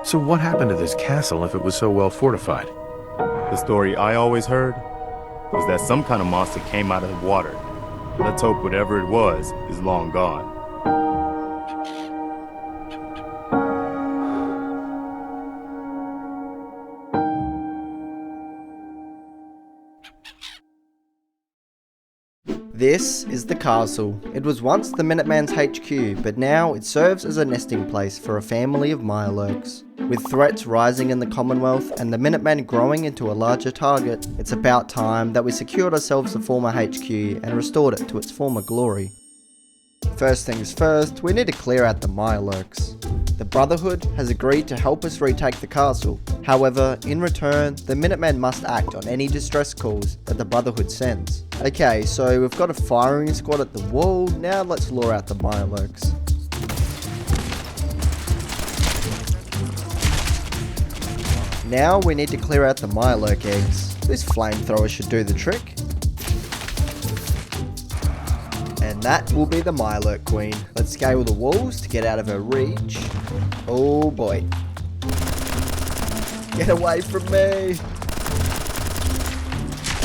So what happened to this castle if it was so well fortified? The story I always heard was that some kind of monster came out of the water. Let's hope whatever it was is long gone. This is the castle. It was once the Minuteman's HQ, but now it serves as a nesting place for a family of Mirelurks. With threats rising in the Commonwealth and the Minutemen growing into a larger target, it's about time that we secured ourselves the former HQ and restored it to its former glory. First things first, we need to clear out the Mirelurks. The Brotherhood has agreed to help us retake the castle. However, in return, the Minutemen must act on any distress calls that the Brotherhood sends. Okay, so we've got a firing squad at the wall, now let's lure out the Mirelurks. Now we need to clear out the Mirelurk eggs. This flamethrower should do the trick. And that will be the Mirelurk Queen. Let's scale the walls to get out of her reach. Oh boy. Get away from me!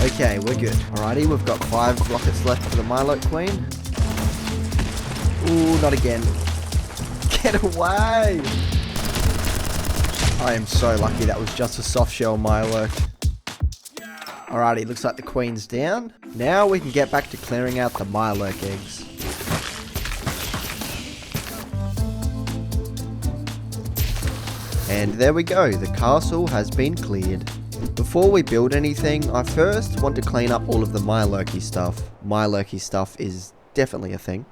Okay, we're good. Alrighty, we've got 5 rockets left for the Mirelurk Queen. Ooh, not again. Get away! I am so lucky that was just a soft shell Mirelurk. Alrighty, looks like the Queen's down. Now we can get back to clearing out the Mirelurk eggs. And there we go, the castle has been cleared. Before we build anything, I first want to clean up all of the Mirelurky stuff. Mirelurky stuff is definitely a thing.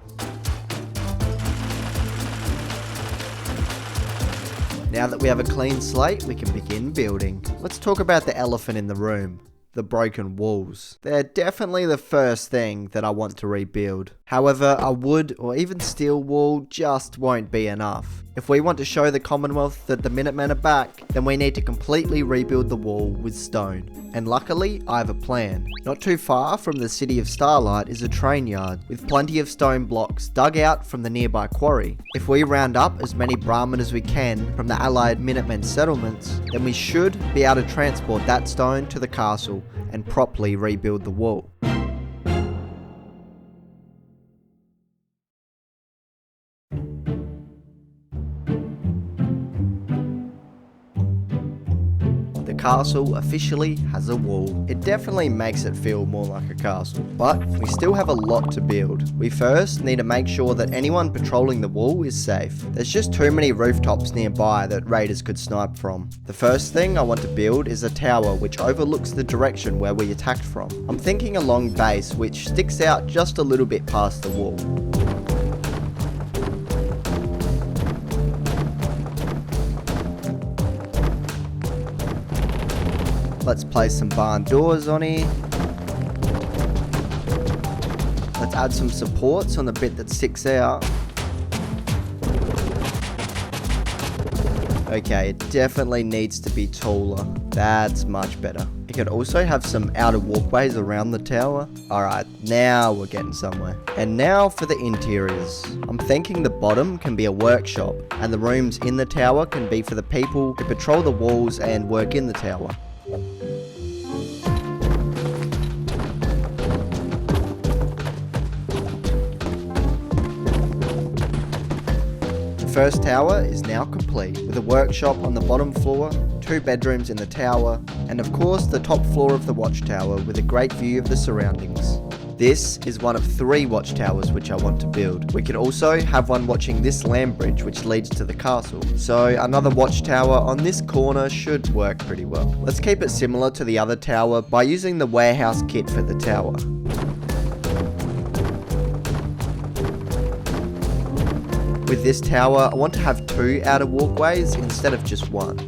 Now that we have a clean slate, we can begin building. Let's talk about the elephant in the room. The broken walls. They're definitely the first thing that I want to rebuild. However, a wood or even steel wall just won't be enough. If we want to show the Commonwealth that the Minutemen are back, then we need to completely rebuild the wall with stone. And luckily, I have a plan. Not too far from the city of Starlight is a train yard, with plenty of stone blocks dug out from the nearby quarry. If we round up as many Brahmin as we can from the allied Minutemen settlements, then we should be able to transport that stone to the castle and properly rebuild the wall. The castle officially has a wall. It definitely makes it feel more like a castle, but we still have a lot to build. We first need to make sure that anyone patrolling the wall is safe. There's just too many rooftops nearby that raiders could snipe from. The first thing I want to build is a tower which overlooks the direction where we attacked from. I'm thinking a long base which sticks out just a little bit past the wall. Let's place some barn doors on here. Let's add some supports on the bit that sticks out. Okay, it definitely needs to be taller. That's much better. It could also have some outer walkways around the tower. Alright, now we're getting somewhere. And now for the interiors. I'm thinking the bottom can be a workshop, and the rooms in the tower can be for the people who patrol the walls and work in the tower. The first tower is now complete, with a workshop on the bottom floor, 2 bedrooms in the tower, and of course the top floor of the watchtower with a great view of the surroundings. This is one of 3 watchtowers which I want to build. We could also have one watching this land bridge which leads to the castle, so another watchtower on this corner should work pretty well. Let's keep it similar to the other tower by using the warehouse kit for the tower. With this tower, I want to have 2 outer walkways instead of just 1.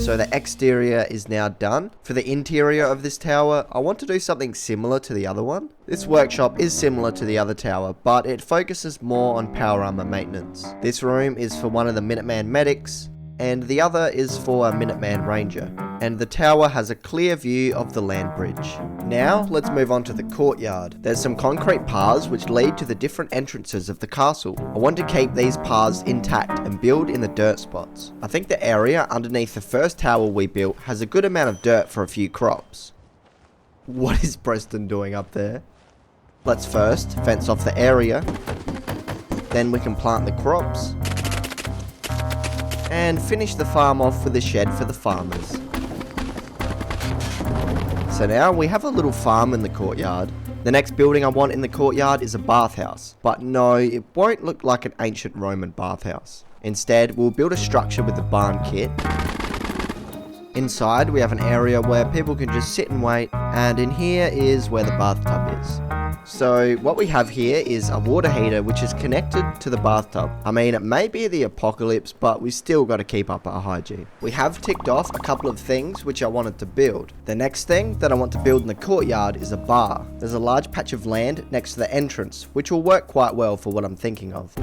So the exterior is now done. For the interior of this tower, I want to do something similar to the other one. This workshop is similar to the other tower, but it focuses more on power armor maintenance. This room is for one of the Minuteman medics. and the other is for a Minuteman Ranger. And the tower has a clear view of the land bridge. Now, let's move on to the courtyard. There's some concrete paths which lead to the different entrances of the castle. I want to keep these paths intact and build in the dirt spots. I think the area underneath the first tower we built has a good amount of dirt for a few crops. What is Preston doing up there? Let's first fence off the area, then we can plant the crops, and finish the farm off with a shed for the farmers. So now we have a little farm in the courtyard. The next building I want in the courtyard is a bathhouse, but no, it won't look like an ancient Roman bathhouse. Instead, we'll build a structure with a barn kit. Inside, we have an area where people can just sit and wait, and in here is where the bathtub is. So what we have here is a water heater which is connected to the bathtub. I mean, it may be the apocalypse, but we still got to keep up our hygiene. We have ticked off a couple of things which I wanted to build. The next thing that I want to build in the courtyard is a bar. There's a large patch of land next to the entrance, which will work quite well for what I'm thinking of.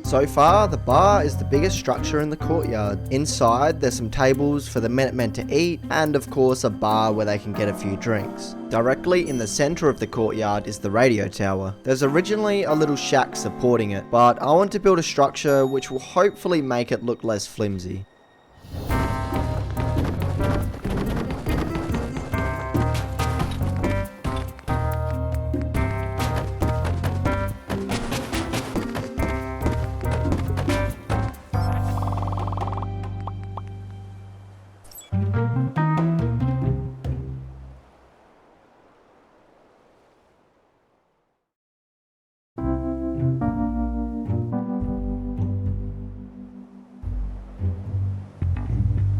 So far, the bar is the biggest structure in the courtyard. Inside, there's some tables for the Minutemen to eat, and of course a bar where they can get a few drinks. Directly in the center of the courtyard is the radio tower. There's originally a little shack supporting it, but I want to build a structure which will hopefully make it look less flimsy.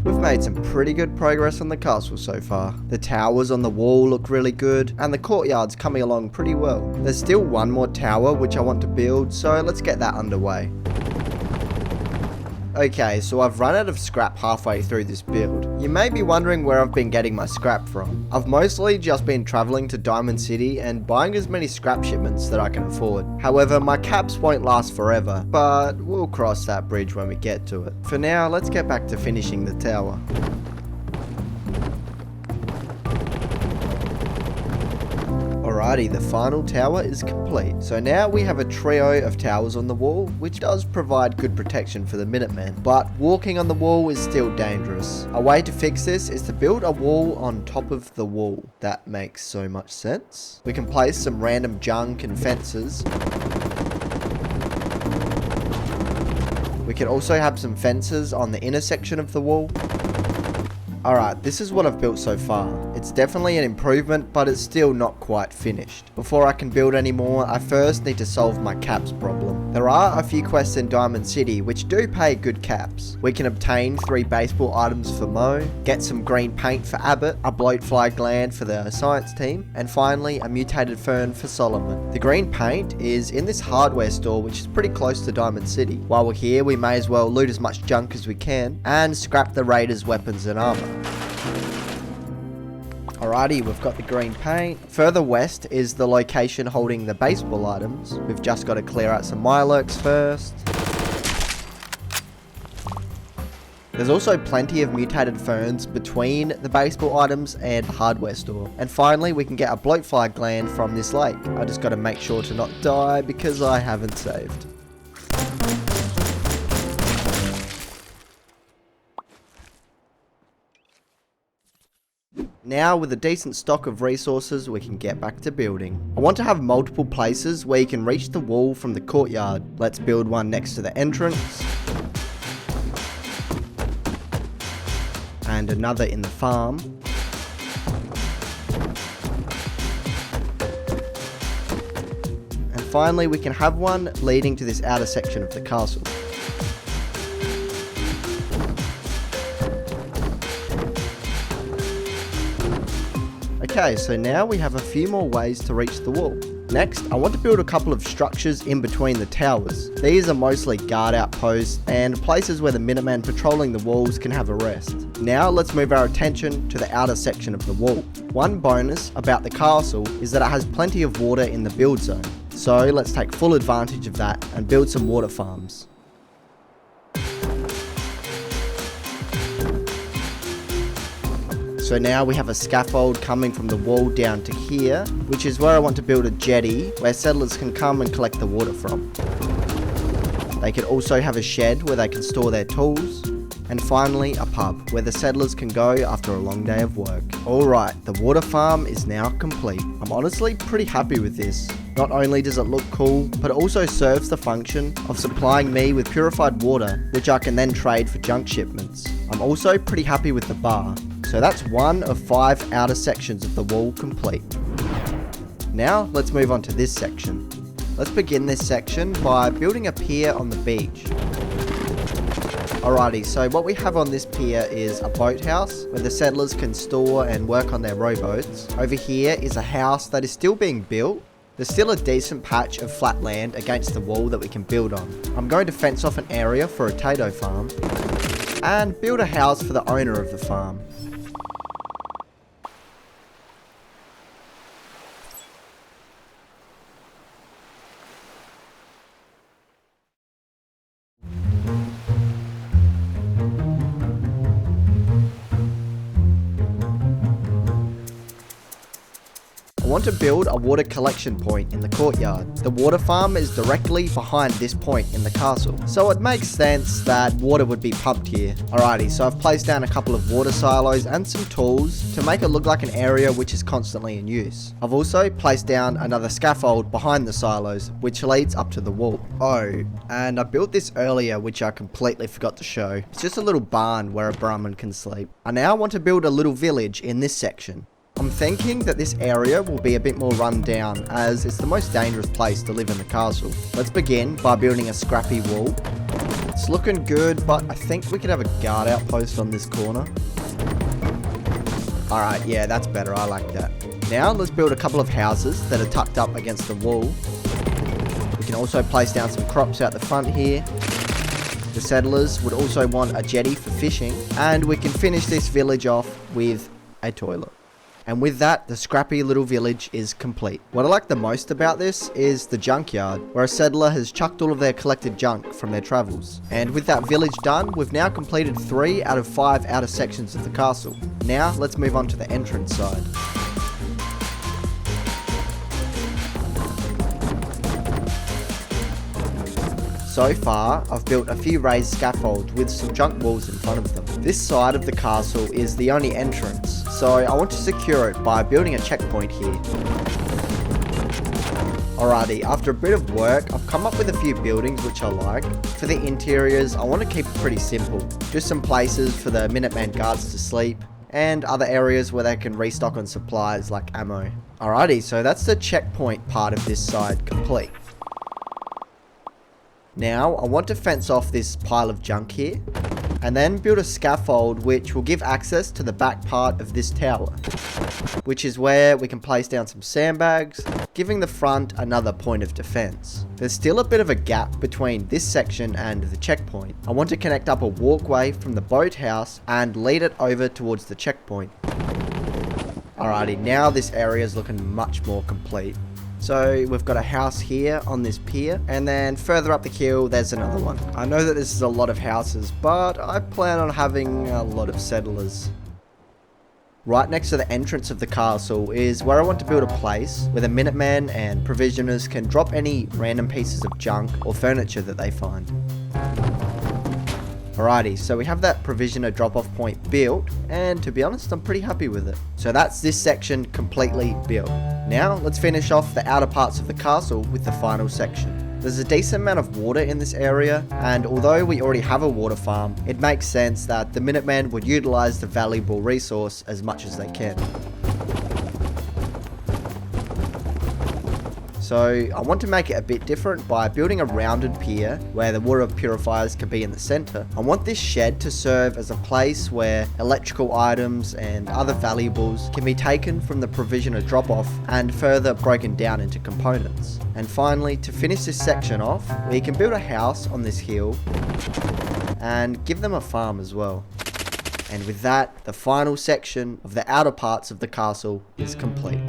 We've made some pretty good progress on the castle so far. The towers on the wall look really good, and the courtyard's coming along pretty well. There's still one more tower which I want to build, so let's get that underway. Okay, so I've run out of scrap halfway through this build. You may be wondering where I've been getting my scrap from. I've mostly just been traveling to Diamond City and buying as many scrap shipments that I can afford. However, my caps won't last forever, but we'll cross that bridge when we get to it. For now, let's get back to finishing the tower. Alrighty, the final tower is complete. So now we have a trio of towers on the wall, which does provide good protection for the Minutemen, but walking on the wall is still dangerous. A way to fix this is to build a wall on top of the wall. That makes so much sense. We can place some random junk and fences. We can also have some fences on the inner section of the wall. Alright, this is what I've built so far. It's definitely an improvement, but it's still not quite finished. Before I can build any more, I first need to solve my caps problem. There are a few quests in Diamond City which do pay good caps. We can obtain 3 baseball items for Mo, get some green paint for Abbott, a bloatfly gland for the science team, and finally a mutated fern for Solomon. The green paint is in this hardware store which is pretty close to Diamond City. While we're here, we may as well loot as much junk as we can and scrap the raiders' weapons and armor. Alrighty, we've got the green paint. Further west is the location holding the baseball items. We've just got to clear out some Mirelurks first. There's also plenty of mutated ferns between the baseball items and the hardware store. And finally, we can get a bloatfly gland from this lake. I just got to make sure to not die because I haven't saved. Now, with a decent stock of resources, we can get back to building. I want to have multiple places where you can reach the wall from the courtyard. Let's build one next to the entrance. And another in the farm. And finally, we can have one leading to this outer section of the castle. Okay, so now we have a few more ways to reach the wall. Next, I want to build a couple of structures in between the towers. These are mostly guard outposts and places where the Minutemen patrolling the walls can have a rest. Now let's move our attention to the outer section of the wall. One bonus about the castle is that it has plenty of water in the build zone. So let's take full advantage of that and build some water farms. So now we have a scaffold coming from the wall down to here, which is where I want to build a jetty where settlers can come and collect the water from. They could also have a shed where they can store their tools. And finally, a pub where the settlers can go after a long day of work. Alright, the water farm is now complete. I'm honestly pretty happy with this. Not only does it look cool, but it also serves the function of supplying me with purified water, which I can then trade for junk shipments. I'm also pretty happy with the bar. So that's one of 5 outer sections of the wall complete. Now let's move on to this section. Let's begin this section by building a pier on the beach. Alrighty, so what we have on this pier is a boathouse where the settlers can store and work on their rowboats. Over here is a house that is still being built. There's still a decent patch of flat land against the wall that we can build on. I'm going to fence off an area for a potato farm and build a house for the owner of the farm. I want to build a water collection point in the courtyard. The water farm is directly behind this point in the castle, so it makes sense that water would be pumped here. Alrighty, so I've placed down a couple of water silos and some tools to make it look like an area which is constantly in use. I've also placed down another scaffold behind the silos, which leads up to the wall. Oh, and I built this earlier, which I completely forgot to show. It's just a little barn where a Brahmin can sleep. I now want to build a little village in this section. I'm thinking that this area will be a bit more run down, as it's the most dangerous place to live in the castle. Let's begin by building a scrappy wall. It's looking good, but I think we could have a guard outpost on this corner. Alright, yeah, that's better, I like that. Now let's build a couple of houses that are tucked up against the wall. We can also place down some crops out the front here. The settlers would also want a jetty for fishing, and we can finish this village off with a toilet. And with that, the scrappy little village is complete. What I like the most about this is the junkyard, where a settler has chucked all of their collected junk from their travels. And with that village done, we've now completed 3 out of 5 outer sections of the castle. Now, let's move on to the entrance side. So far, I've built a few raised scaffolds with some junk walls in front of them. This side of the castle is the only entrance, so I want to secure it by building a checkpoint here. Alrighty, after a bit of work, I've come up with a few buildings which I like. For the interiors, I want to keep it pretty simple. Just some places for the Minuteman guards to sleep, and other areas where they can restock on supplies like ammo. Alrighty, so that's the checkpoint part of this side complete. Now, I want to fence off this pile of junk here, and then build a scaffold which will give access to the back part of this tower, which is where we can place down some sandbags, giving the front another point of defense. There's still a bit of a gap between this section and the checkpoint. I want to connect up a walkway from the boathouse and lead it over towards the checkpoint. Alrighty, now this area is looking much more complete. So we've got a house here on this pier, and then further up the hill there's another one. I know that this is a lot of houses, but I plan on having a lot of settlers. Right next to the entrance of the castle is where I want to build a place where the Minutemen and provisioners can drop any random pieces of junk or furniture that they find. Alrighty, so we have that provisioner drop-off point built, and to be honest, I'm pretty happy with it. So that's this section completely built. Now, let's finish off the outer parts of the castle with the final section. There's a decent amount of water in this area, and although we already have a water farm, it makes sense that the Minutemen would utilize the valuable resource as much as they can. So I want to make it a bit different by building a rounded pier where the water purifiers can be in the center. I want this shed to serve as a place where electrical items and other valuables can be taken from the provisioner drop-off and further broken down into components. And finally, to finish this section off, we can build a house on this hill and give them a farm as well. And with that, the final section of the outer parts of the castle is complete.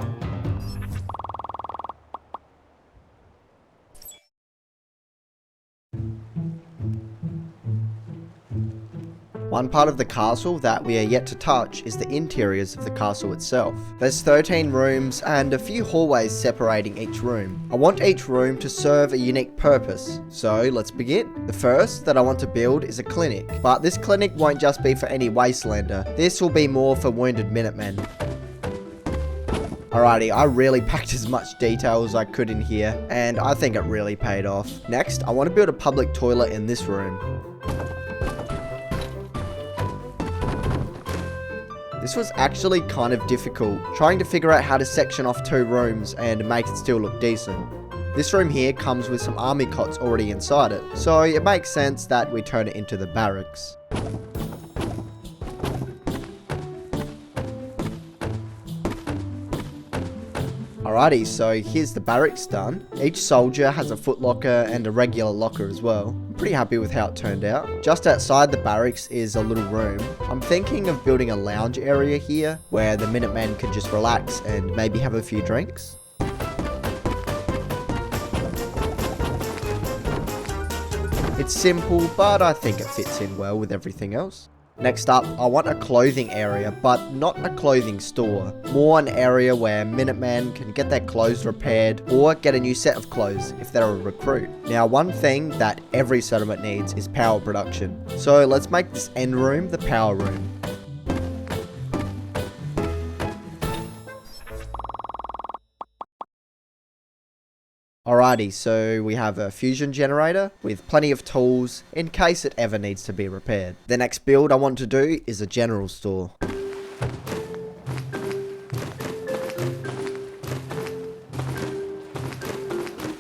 One part of the castle that we are yet to touch is the interiors of the castle itself. There's 13 rooms and a few hallways separating each room. I want each room to serve a unique purpose, so let's begin. The first that I want to build is a clinic, but this clinic won't just be for any wastelander. This will be more for wounded Minutemen. Alrighty, I really packed as much detail as I could in here, and I think it really paid off. Next, I want to build a public toilet in this room. This was actually kind of difficult, trying to figure out how to section off 2 rooms and make it still look decent. This room here comes with some army cots already inside it, so it makes sense that we turn it into the barracks. Alrighty, so here's the barracks done. Each soldier has a footlocker and a regular locker as well. I'm pretty happy with how it turned out. Just outside the barracks is a little room. I'm thinking of building a lounge area here where the Minutemen can just relax and maybe have a few drinks. It's simple, but I think it fits in well with everything else. Next up, I want a clothing area, but not a clothing store. More an area where Minutemen can get their clothes repaired or get a new set of clothes if they're a recruit. Now, one thing that every settlement needs is power production. So let's make this end room the power room. Alrighty, so we have a fusion generator with plenty of tools in case it ever needs to be repaired. The next build I want to do is a general store.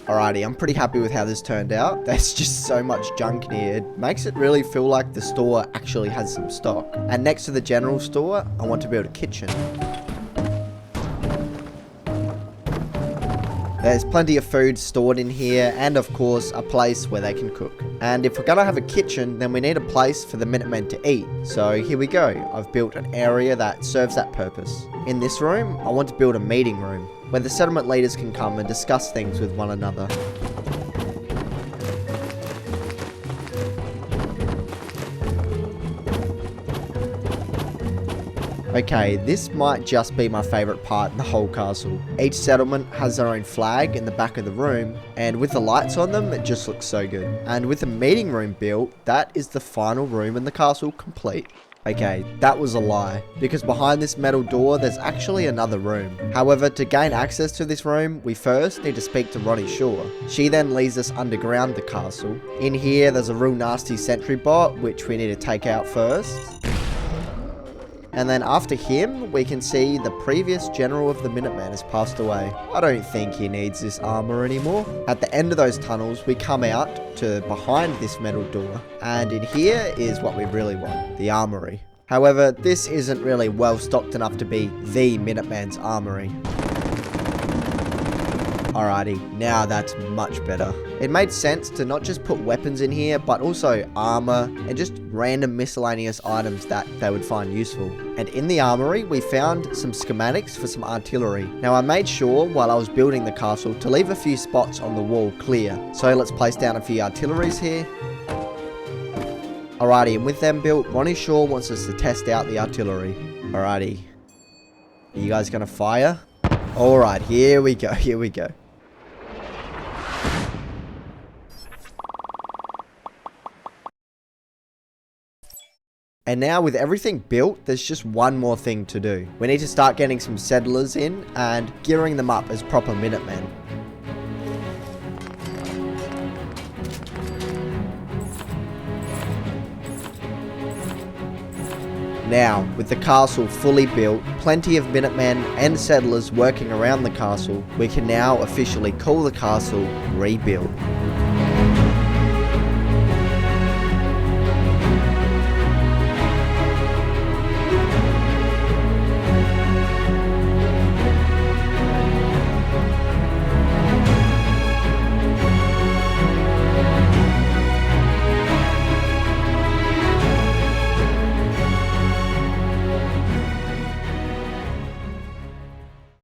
Alrighty, I'm pretty happy with how this turned out. There's just so much junk in here. It makes it really feel like the store actually has some stock. And next to the general store, I want to build a kitchen. There's plenty of food stored in here, and of course, a place where they can cook. And if we're gonna have a kitchen, then we need a place for the Minutemen to eat. So here we go. I've built an area that serves that purpose. In this room, I want to build a meeting room, where the settlement leaders can come and discuss things with one another. Okay, this might just be my favourite part in the whole castle. Each settlement has their own flag in the back of the room, and with the lights on them, it just looks so good. And with the meeting room built, that is the final room in the castle complete. Okay, that was a lie, because behind this metal door, there's actually another room. However, to gain access to this room, we first need to speak to Ronnie Shaw. She then leads us underground the castle. In here, there's a real nasty sentry bot, which we need to take out first. And then after him, we can see the previous general of the Minutemen has passed away. I don't think he needs this armor anymore. At the end of those tunnels, we come out to behind this metal door. And in here is what we really want, the armory. However, this isn't really well stocked enough to be the Minutemen's armory. Alrighty, now that's much better. It made sense to not just put weapons in here, but also armor and just random miscellaneous items that they would find useful. And in the armory, we found some schematics for some artillery. Now I made sure while I was building the castle to leave a few spots on the wall clear. So let's place down a few artilleries here. Alrighty, and with them built, Ronnie Shaw wants us to test out the artillery. Alrighty. Are you guys gonna fire? Alright, here we go, here we go. And now with everything built, there's just one more thing to do. We need to start getting some settlers in and gearing them up as proper Minutemen. Now, with the castle fully built, plenty of Minutemen and settlers working around the castle, we can now officially call the castle rebuilt.